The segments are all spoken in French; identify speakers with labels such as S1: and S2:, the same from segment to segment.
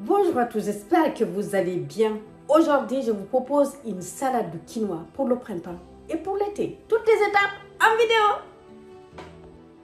S1: Bonjour à tous, j'espère que vous allez bien. Aujourd'hui, je vous propose une salade de quinoa pour le printemps et pour l'été. Toutes les étapes en vidéo.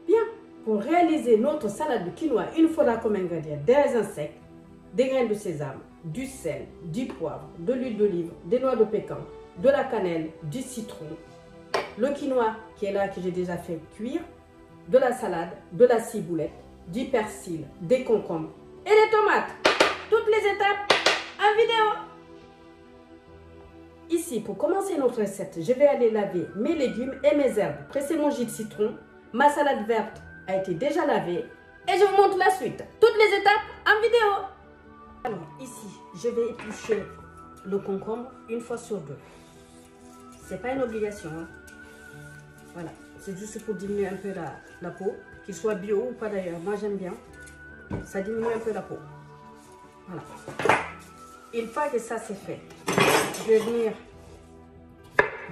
S1: Bien, pour réaliser notre salade de quinoa, il nous faudra comme ingrédients des raisins secs, des graines de sésame, du sel, du poivre, de l'huile d'olive, des noix de pécan, de la cannelle, du citron, le quinoa qui est là que j'ai déjà fait cuire, de la salade, de la ciboulette, du persil, des concombres et des tomates. Toutes les étapes en vidéo. Ici, pour commencer notre recette, je vais aller laver mes légumes et mes herbes, presser mon jus de citron. Ma salade verte a été déjà lavée et je vous montre la suite. Toutes les étapes en vidéo. Alors, ici, je vais éplucher le concombre une fois sur deux. C'est pas une obligation. Hein. Voilà, c'est juste pour diminuer un peu la peau, qu'il soit bio ou pas d'ailleurs. Moi, j'aime bien. Ça diminue un peu la peau. Voilà. Une fois que ça c'est fait, je vais venir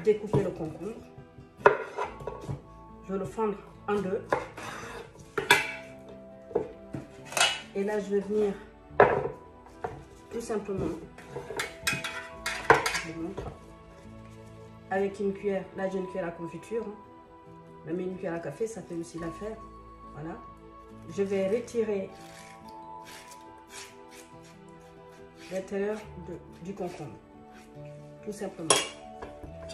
S1: découper le concombre. Je vais le fendre en deux. Et là, je vais venir tout simplement, je vous montre, avec une cuillère. Là, j'ai une cuillère à confiture. Même une cuillère à café, ça fait aussi l'affaire. Voilà. Je vais retirer l'intérieur du concombre, tout simplement,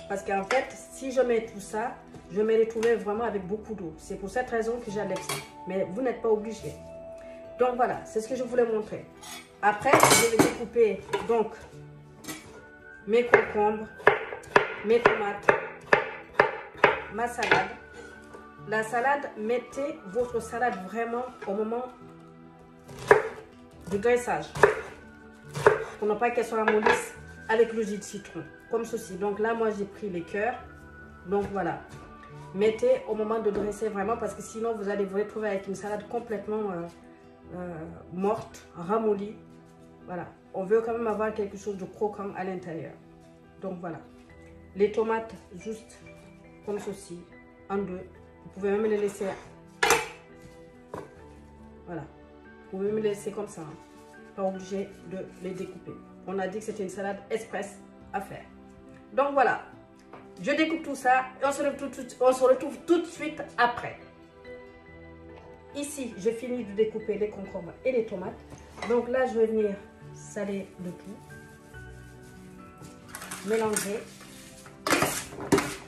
S1: parce qu'en fait si je mets tout ça, je vais me retrouver vraiment avec beaucoup d'eau. C'est pour cette raison que j'enlève ça, mais vous n'êtes pas obligé. Donc voilà, c'est ce que je voulais montrer. Après, je vais découper donc mes concombres, mes tomates, ma salade. La salade, mettez votre salade vraiment au moment du dressage, pour ne pas qu'elle soit amollisse avec le jus de citron, comme ceci. Donc là, moi, j'ai pris les cœurs. Donc voilà. Mettez au moment de dresser vraiment, parce que sinon, vous allez vous retrouver avec une salade complètement morte, ramollie. Voilà. On veut quand même avoir quelque chose de croquant à l'intérieur. Donc voilà. Les tomates, juste comme ceci, en deux. Vous pouvez même les laisser. Voilà. Vous pouvez me les laisser comme ça. Hein. Pas obligé de les découper. On a dit que c'était une salade express à faire. Donc voilà, je découpe tout ça et on se retrouve tout de suite après. Ici, j'ai fini de découper les concombres et les tomates. Donc là, je vais venir saler le tout, mélanger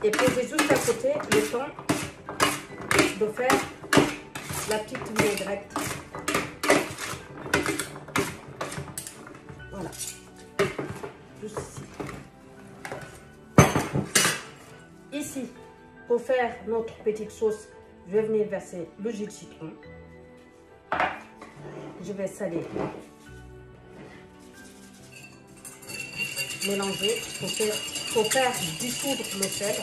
S1: et poser juste à côté le temps de faire la petite vinaigrette. Voilà, juste ici. Ici, pour faire notre petite sauce, je vais venir verser le jus de citron. Je vais saler, mélanger pour faire dissoudre le sel.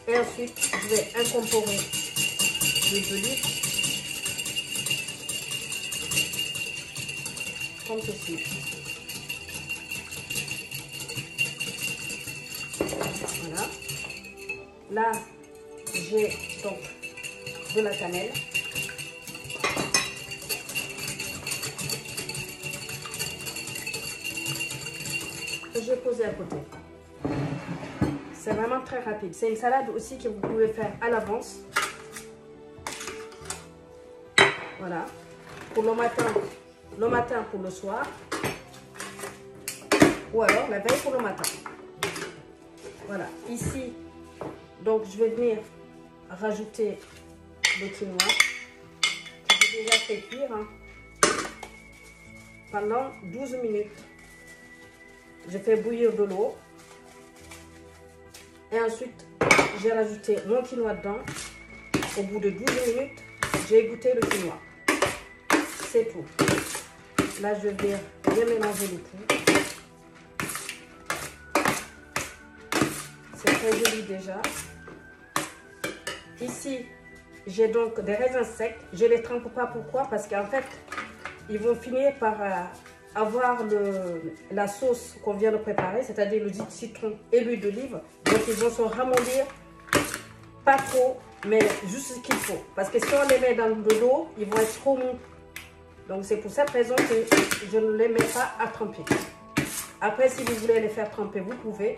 S1: Et ensuite, je vais incorporer l'huile d'olive, comme ceci. Voilà. Là, j'ai donc de la cannelle. Que je vais poser à côté. C'est vraiment très rapide. C'est une salade aussi que vous pouvez faire à l'avance. Voilà. Pour le matin pour le soir. Ou alors la veille pour le matin. Voilà. Ici, donc je vais venir rajouter le quinoa que j'ai déjà fait cuire pendant 12 minutes. Je fais bouillir de l'eau. Et ensuite, j'ai rajouté mon quinoa dedans. Au bout de 12 minutes, j'ai égoutter le quinoa. C'est tout. Là, je vais bien mélanger le tout. C'est très joli déjà. Ici, j'ai donc des raisins secs. Je ne les trempe pas. Pourquoi? Parce qu'en fait, ils vont finir par avoir la sauce qu'on vient de préparer, c'est-à-dire le jus de citron et l'huile d'olive. Donc, ils vont se ramollir, pas trop, mais juste ce qu'il faut. Parce que si on les met dans de l'eau, ils vont être trop mous. Donc c'est pour cette raison que je ne les mets pas à tremper. Après, si vous voulez les faire tremper, vous pouvez.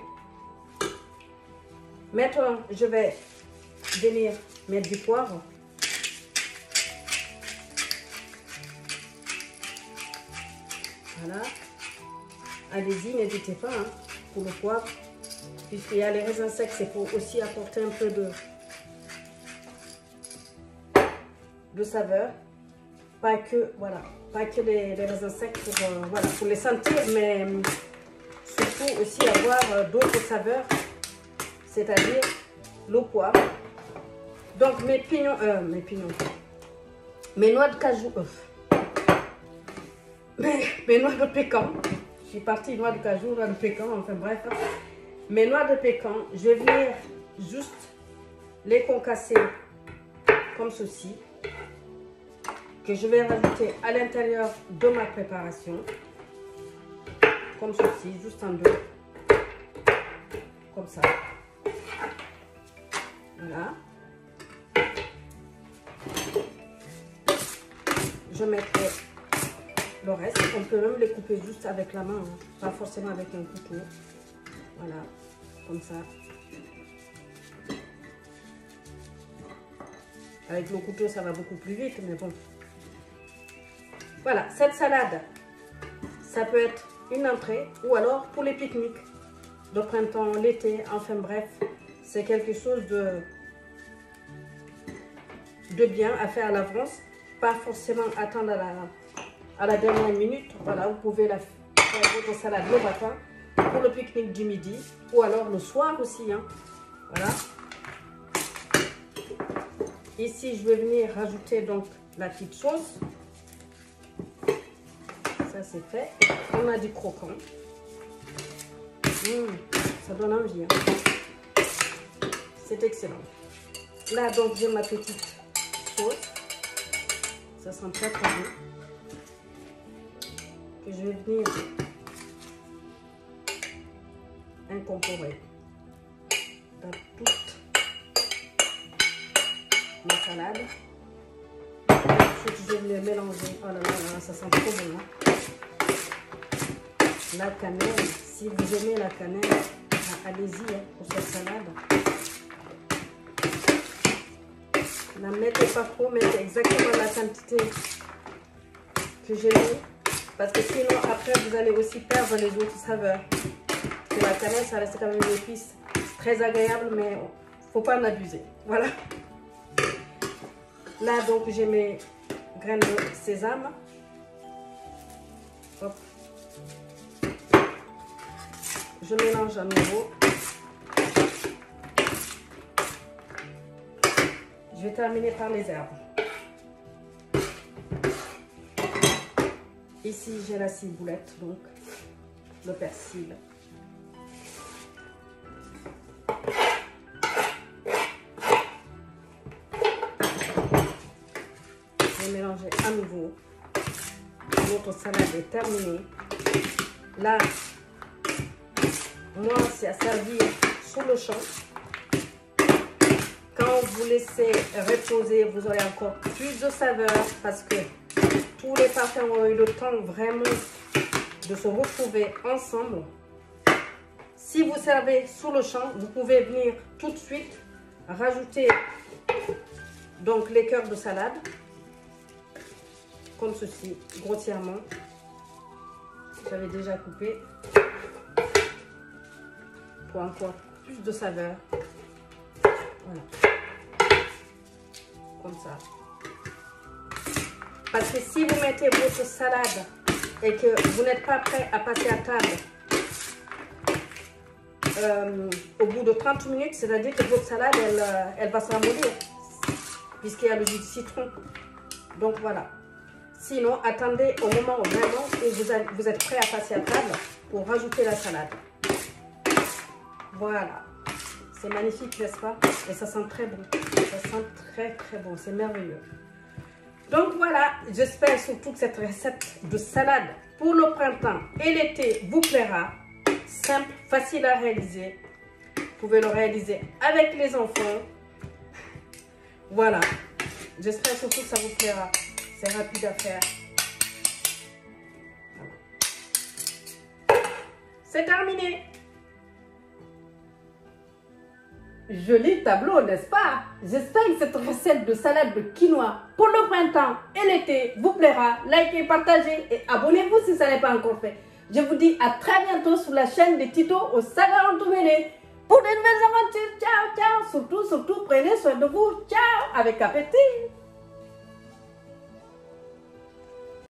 S1: Maintenant, je vais venir mettre du poivre. Voilà. Allez-y, n'hésitez pas hein, pour le poivre. Puisqu'il y a les raisins secs, c'est pour aussi apporter un peu de saveur. Pas que, voilà, pas que les raisins secs pour, voilà, pour les sentir, mais surtout aussi avoir d'autres saveurs, c'est-à-dire le poivre. Donc mes noix de cajou, mes noix de pécan. Je suis partie noix de cajou, noix de pécan, enfin bref. Mes noix de pécan, je vais venir juste les concasser comme ceci, que je vais rajouter à l'intérieur de ma préparation, comme ceci, juste en deux, comme ça. Voilà. Je mettrai le reste. On peut même les couper juste avec la main, hein, pas forcément avec un couteau. Voilà, comme ça. Avec le couteau, ça va beaucoup plus vite, mais bon. Voilà, cette salade, ça peut être une entrée ou alors pour les pique-niques de printemps, l'été, enfin bref. C'est quelque chose de bien à faire à l'avance. Pas forcément attendre à la dernière minute. Voilà, vous pouvez faire votre salade le matin pour le pique-nique du midi ou alors le soir aussi. Hein. Voilà. Ici, je vais venir rajouter donc la petite sauce. Ça, c'est fait. On a du croquant. Ça donne envie. Hein. C'est excellent. Là, donc, j'ai ma petite sauce. Ça sent très très bon. Que je vais venir incorporer dans toute ma salade. Ensuite, je vais venir mélanger. Oh là là, là ça sent trop bon. Hein. La cannelle, si vous aimez la cannelle, allez-y hein, pour cette salade. Ne mettez pas trop, mettez exactement la quantité que j'ai mis. Parce que sinon, après, vous allez aussi perdre les autres saveurs. Et la cannelle, ça reste quand même une épice très agréable, mais il ne faut pas en abuser. Voilà. Là, donc, j'ai mes graines de sésame. Hop. Je mélange à nouveau. Je vais terminer par les herbes. Ici, j'ai la ciboulette, donc le persil. Je vais mélanger à nouveau. Notre salade est terminée. Là, moi, c'est à servir sous le champ. Quand vous laissez reposer, vous aurez encore plus de saveur parce que tous les parfums ont eu le temps vraiment de se retrouver ensemble. Si vous servez sous le champ, vous pouvez venir tout de suite rajouter donc les cœurs de salade comme ceci, grossièrement. J'avais déjà coupé pour encore plus de saveur. Voilà, comme ça. Parce que si vous mettez votre salade et que vous n'êtes pas prêt à passer à table au bout de 30 minutes, c'est-à-dire que votre salade, elle va se ramollir puisqu'il y a le jus de citron. Donc voilà. Sinon, attendez au moment vraiment où vous êtes prêt à passer à table pour rajouter la salade. Voilà. C'est magnifique, n'est-ce pas? Et ça sent très bon. Ça sent très très bon. C'est merveilleux. Donc voilà, j'espère surtout que cette recette de salade pour le printemps et l'été vous plaira. Simple, facile à réaliser. Vous pouvez le réaliser avec les enfants. Voilà. J'espère surtout que ça vous plaira. C'est rapide à faire. c'est terminé. Joli tableau, n'est-ce pas? J'espère que cette recette de salade de quinoa pour le printemps et l'été vous plaira. Likez, partagez et abonnez-vous si ça n'est pas encore fait. Je vous dis à très bientôt sur la chaîne de Tito au Sagarantoumene pour de nouvelles aventures. Ciao, ciao. Surtout, prenez soin de vous. Ciao, avec appétit.